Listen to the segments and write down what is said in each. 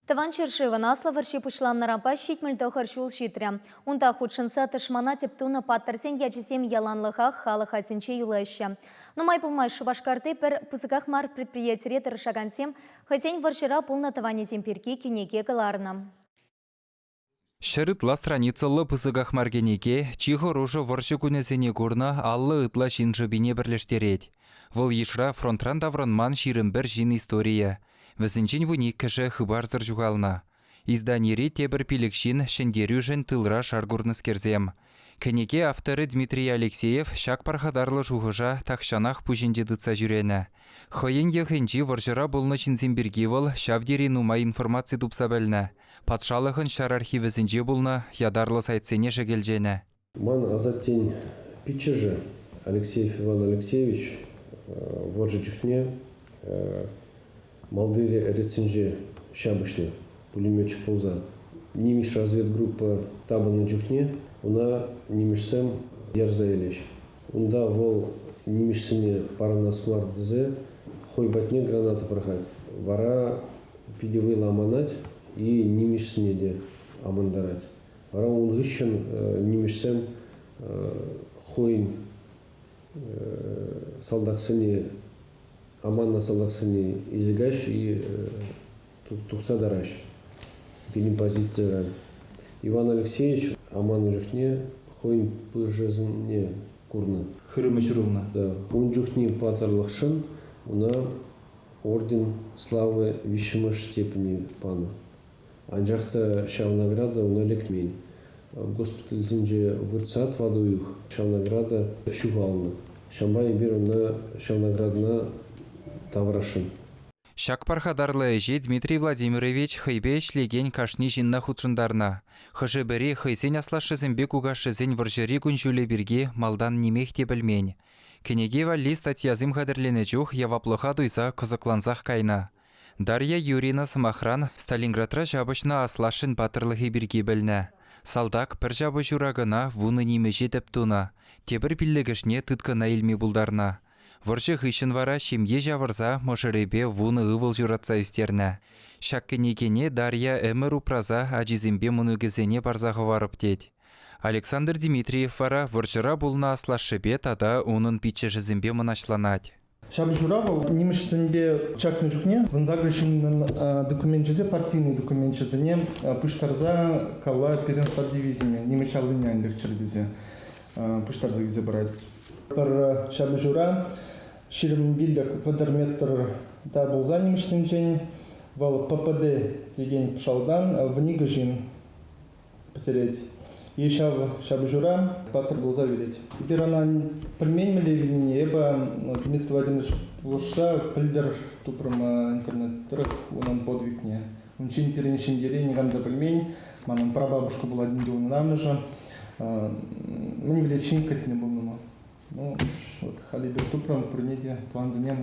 Таван чершиван асла варши пушланнара пащит мультохар шул шитря. Унта худшинса тышмана тептуна паттарсен ячесем яланлыхах халыха сенче юлаща. Но май пулмай шубашкарты пер пызыках мар предприятие тырышагансем хозяин варшира пулна таване темперки кенеке каларна. Шырытла страницалы пызыгах маргенеке, чихо ружы воршы күнесене курна аллы ытла шинжы бине бірлештерет. Вол ешра фронтран давранман ширым бір жин история. Візінчен вуник кіші хыбарзыр жуғална. Изданири тебір пилікшін шендерюжен тылра шаргурны скерзем. Кенеке авторы Дмитрий Алексеев шак пархадарлы жуғыжа тақшанах пужинде дыца жүрені. Хойен ехенчи воржыра болны чинзембергивыл шавдери нума информация тупса бәлні. Патшалығын шар архивізінже болны ядарлы сайтсене жегелжені. Ман азаттен питчежі Алексеев Иван Алексеевич воржы жүхне Малдыре реценже шабышны пулеметчик полза. Нимиш разведгруппа табаны жүхне, уна нимишсем ярзаелеш. Унда вол нимишсене паранасмар дзе, хой батне граната прохать. Вара пидевыла аманать и нимишсене де амандарать. Вара он гыщен нимишсем хойн солдаксене Аманна салаксыне изигаш и тухса дараш. Пилим позиция. Иван Алексеевич Аманна жүхне хойн пыржезіне курна. Хырымышырылна. Да. Он жүхне пазарлықшын, уна орден славы вишимыш степени пана. Анжақта шав награда уна лекмейн. Госпиталь зінже вырцат вадуюх шав награда шуғалны. Шамбай бир уна шав наградна Таврашин. Шак пархадарлы әже Дмитрий Владимирович хайбе шлеген кашни жинна худшындарна. Хыжы бірі хайсен аслашызын бек угашызын варжыри күнжулі бірге малдан немехте білмен. Кенеге валли статьязым қадірлені жух яваплыға дуйса қызықланзақ кайна. Дарья Юрина Самахран Сталинградра жабышна аслашын батырлығы бірге білні. Салдак пір жабы журагына вуны немеже тептуна. Тебір пілігішне тұткына илме бұлдарна. Воршы хыщын вара шемье жавырза мошыребе вуны ывыл журатса үстерні. Шаккенекене Дарья әмір упраза ажизембе мұнығызене барзағы варып дед. Александр Дмитриев вара воршыра бұлна аслашыбе тада оның пиче жызембе мұнашланад. Шабы журавыл немішсенбе чакны жүхне, вынзагрышынның документ жүзе, партийный документ жүзіне пұштарза кала перенштаб дивизияне, немеш алдыне айлық чырдезе пұштарза гізе барад. Бір шабы жура, ширым биллік квадрометр да болза немішсен жен, вал ППД деген пшалдан внига жин потереть. И шабы жура патр болза вереть. Теперь она пельмень меле вильне, эба Дмитрий Владимирович лошса пельдер тупрым интернет-трек, он подвигне. Он чин перенешен дере, не гамда пельмень, манам прабабушка была один дел нам же. Мы не были чин катне был нема. Ну, вот халибер тупрам пурнеде тван зане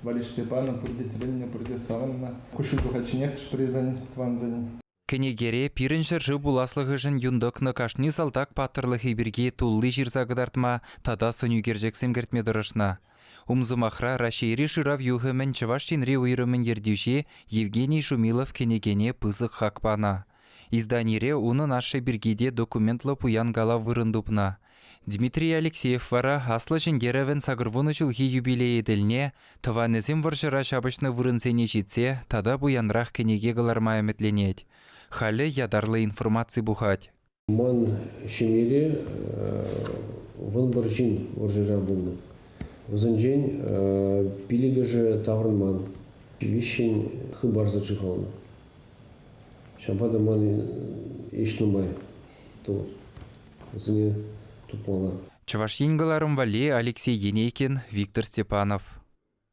твалиш Степана пурде теленне пурде саванна кушылку хачинех шпризан тван зане. Кенегере пиреншір жы буласлығы жын юндықны кашни салдак паттырлығы бірге тулли жирзағыдартма тада сөнюгержек семгертме дұрышна. Умзымахра Рашири Ширав юхымен Чавашчинри уйрымен ердюші Евгений Шумилов кенегене пызық хакпана. Изданире уны нашы біргеде документлы пуян гала вырындупна. Дмитрий Алексеев вара аслы жендеревен сагырвуны жылғы юбилей еділіне, тыванезем варжыра шабышны вырынсене жетсе, тада буянрақ кенеге ғыларма әметленет. Халі ядарлы информация бұхать. Ман шемере вон баржин варжыра бұлны. Вызынжен пилігі жы таврынман. Вишен хыбарзы жығалны. Шампада ман ешнумай. Вызыне Чуваш енгіларым вали Алексей Енейкин, Виктор Степанов.